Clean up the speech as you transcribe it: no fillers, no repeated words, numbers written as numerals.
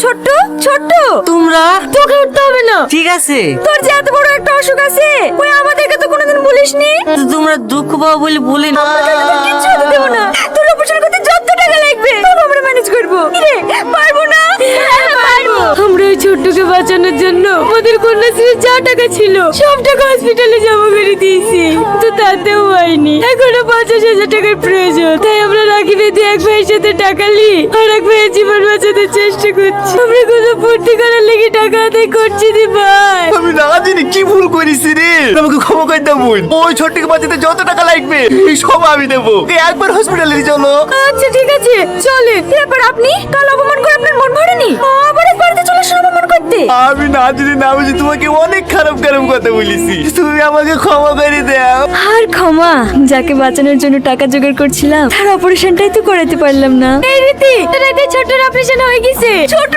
ছোট্ট ছোট্ট, তোমরা তোকে উঠতে হবে না। ঠিক আছে? তোর যে এত বড় একটা অসুখ আছে, ওই আমাদেরকে তো কোনোদিন বলিসনি। তোমরা দুঃখ পাও বলে বলে না। তোর কিচ্ছু হতে দেবো না। তোর অপারেশন করতে যত টাকা লাগবে সব আমরা ম্যানেজ করবো। কিরে, পারবো না? হ্যাঁ, পারবো। আমরা ওই ছোট্টকে বাঁচানোর জন্য আমাদের কন্যাশ্রীর যা টাকা ছিল সব টাকা হসপিটালে জমা করে দিয়েছি, তো তাতেও হয়নি। এখনো 50,000 টাকার প্রয়োজন। তাই আমরা রাখি বেঁধে এক ভাইয়ের সাথে টাকা লি আর এক ভাইয়ের জীবন বাঁচাতে চেষ্টা করছি। আমরা কোনো ভর্তি করার লেগে টাকা আদায় করছি দি ভাই। আমি না জানি কি ভুল করেছি রে, আমাকে ক্ষমা করে দাও বোন। ওই ছোট্টকে বাঁচাতে যত টাকা লাগবে এই সব আমি দেবো। একবার হসপিটালে চলো। আচ্ছা ঠিক আছে, চলে। এরপর আপনি কাল অপমান করে আপনার মন ভরেনি, আবার এক বাড়িতে চলে আসেন অপমান করতে। আমি না জানি না বুঝি তোমাকে অনেক খারাপ খারাপ কথা বলেছি, তুমি আমাকে ক্ষমা করে দাও। আর ক্ষমা, যাকে বাঁচানোর জন্য টাকা জোগাড় করছিলাম তার অপারেশনটাই তো করাতে পারলাম না। এই রীতি, তোর ছোট্টর অপারেশন হয়ে গেছে। ছোট্ট